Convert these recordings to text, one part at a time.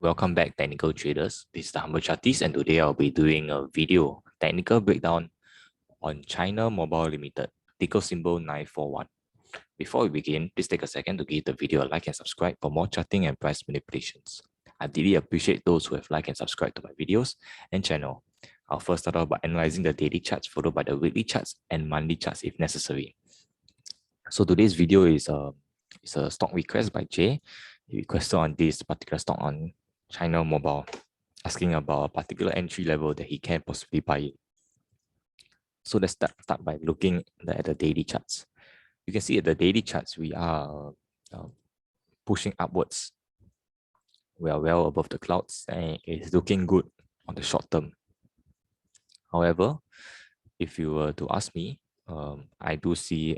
Welcome back, technical traders. This is the Humble Chartist, and today I'll be doing a video technical breakdown on China Mobile Limited, ticker symbol 941. Before we begin, please take a second to give the video a like and subscribe for more charting and price manipulations. I really appreciate those who have liked and subscribed to my videos and channel. I'll first start off by analyzing the daily charts, followed by the weekly charts and monthly charts if necessary. So today's video is a stock request by Jay. He requested on this particular stock on China Mobile, asking about a particular entry level that he can possibly buy it. So let's start by looking at the daily charts. You can see at the daily charts, we are pushing upwards. We are well above the clouds and it's looking good on the short term. However, if you were to ask me, I do see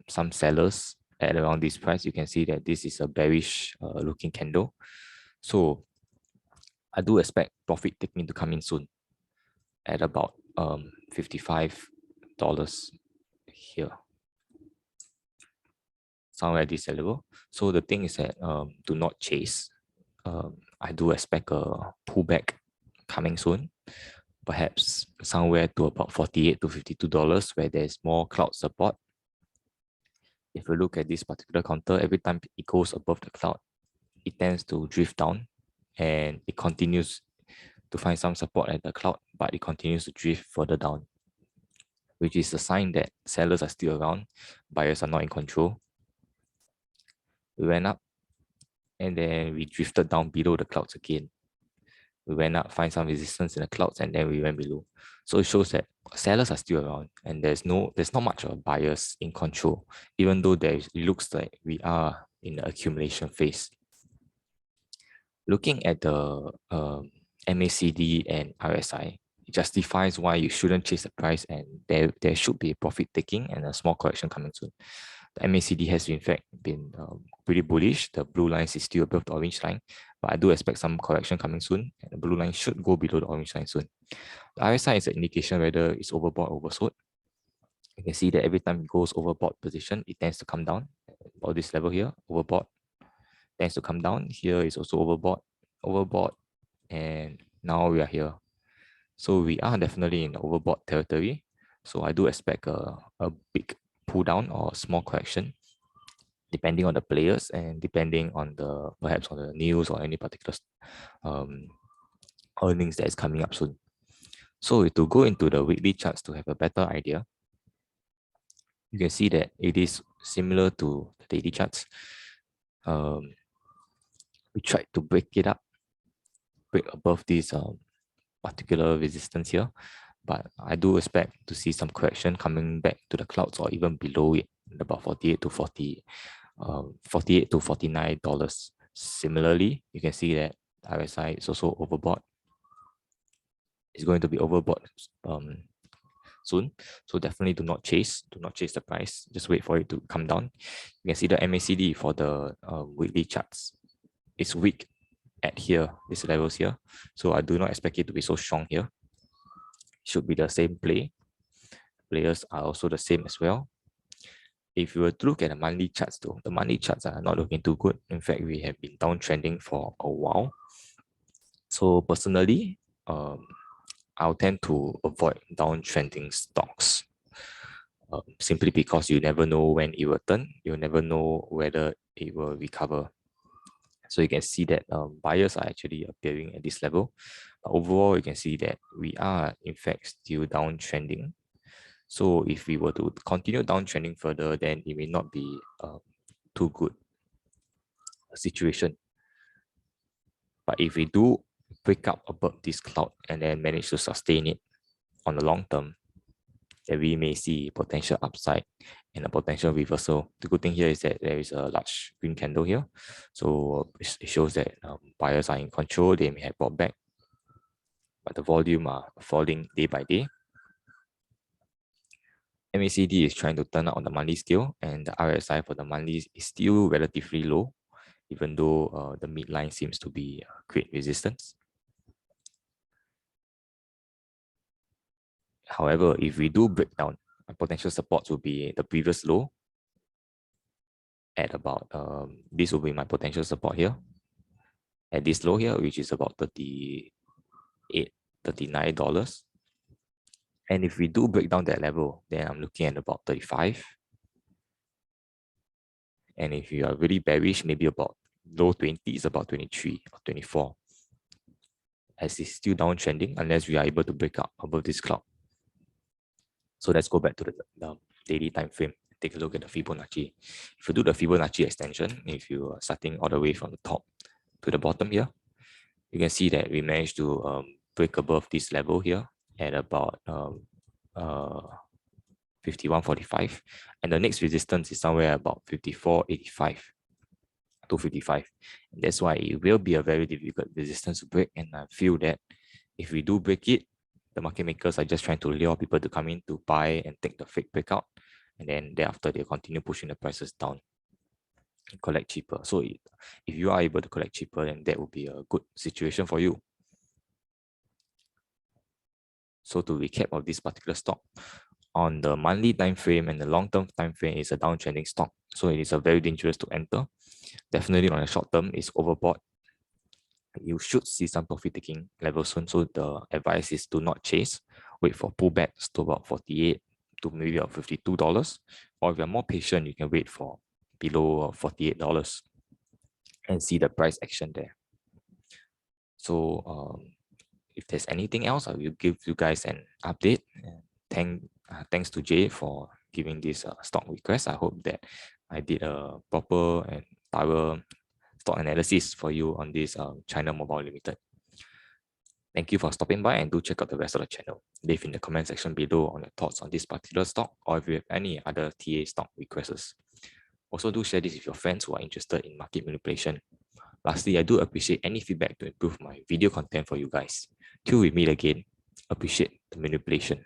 some sellers at around this price. You can see that this is a bearish looking candle. So I do expect profit taking to come in soon at about $55 here, somewhere at this level. So the thing is that do not chase. I do expect a pullback coming soon, perhaps somewhere to about $48 to $52 where there's more cloud support. If you look at this particular counter, every time it goes above the cloud, it tends to drift down and it continues to find some support at the cloud, but it continues to drift further down, which is a sign that sellers are still around, buyers are not in control. We went up and then we drifted down below the clouds again. We went up, find some resistance in the clouds, and then we went below. So it shows that sellers are still around and there's not much of buyers in control, even though it looks like we are in the accumulation phase. Looking at the MACD and RSI, it justifies why you shouldn't chase the price, and there should be a profit taking and a small correction coming soon. The MACD has in fact been pretty bullish. The blue line is still above the orange line, but I do expect some correction coming soon, and the blue line should go below the orange line soon. The RSI is an indication whether it's overbought or oversold. You can see that every time it goes overbought position, it tends to come down. About this level here, overbought, tends to come down. Here is also overbought, and now we are here. So we are definitely in overbought territory. So I do expect a big pull down or small correction, depending on the players and depending on perhaps on the news or any particular earnings that is coming up soon. So to go into the weekly charts to have a better idea, you can see that it is similar to the daily charts. We tried to break it up, break above this particular resistance here, but I do expect to see some correction coming back to the clouds or even below it, about $48 to $49. Similarly, you can see that RSI is also overbought. It's going to be overbought soon, so definitely do not chase the price. Just wait for it to come down. You can see the MACD for the weekly charts. It's weak at here, these levels here, so I do not expect it to be so strong here. Should be the same play. Players are also the same as well. If you were to look at the monthly charts though, the monthly charts are not looking too good. In fact, we have been downtrending for a while. So personally, I'll tend to avoid downtrending stocks, simply because you never know when it will turn. You never know whether it will recover. So you can see that buyers are actually appearing at this level. But overall, you can see that we are in fact still downtrending. So if we were to continue downtrending further, then it may not be too good a situation. But if we do break up above this cloud and then manage to sustain it on the long term, then we may see potential upside and a potential reversal. The good thing here is that there is a large green candle here. So it shows that buyers are in control. They may have bought back, but the volume are falling day by day. MACD is trying to turn out on the monthly scale, and the RSI for the monthly is still relatively low, even though the midline seems to be great resistance. However, if we do break down, potential supports will be the previous low at about, this will be my potential support here, at this low here, which is about $38, $39. And if we do break down that level, then I'm looking at about 35. And if you are really bearish, maybe about low 20s, about 23 or 24. As it's still downtrending unless we are able to break up above this cloud. So let's go back to the daily time frame. Take a look at the Fibonacci. If you do the Fibonacci extension, if you are starting all the way from the top to the bottom here, you can see that we managed to break above this level here at about 51.45, and the next resistance is somewhere about 54.85 to 55. And that's why it will be a very difficult resistance to break, and I feel that if we do break it, the market makers are just trying to lure people to come in to buy and take the fake breakout, and then thereafter they continue pushing the prices down and collect cheaper. So if you are able to collect cheaper, then that would be a good situation for you. So to recap of this particular stock, on the monthly time frame and the long-term time frame, is a downtrending stock, so it is a very dangerous to enter. Definitely on the short term, it's overbought. You should see some profit taking level soon. So the advice is to not chase. Wait for pullbacks to about 48 to maybe about $52. Or if you're more patient, you can wait for below $48 and see the price action there. So if there's anything else, I will give you guys an update. Thanks to Jay for giving this stock request. I hope that I did a proper and thorough stock analysis for you on this China Mobile Limited. Thank you for stopping by, and do check out the rest of the channel. Leave in the comment section below on your thoughts on this particular stock, or if you have any other TA stock requests. Also, do share this with your friends who are interested in market manipulation. Lastly, I do appreciate any feedback to improve my video content for you guys. Till we meet again, appreciate the manipulation.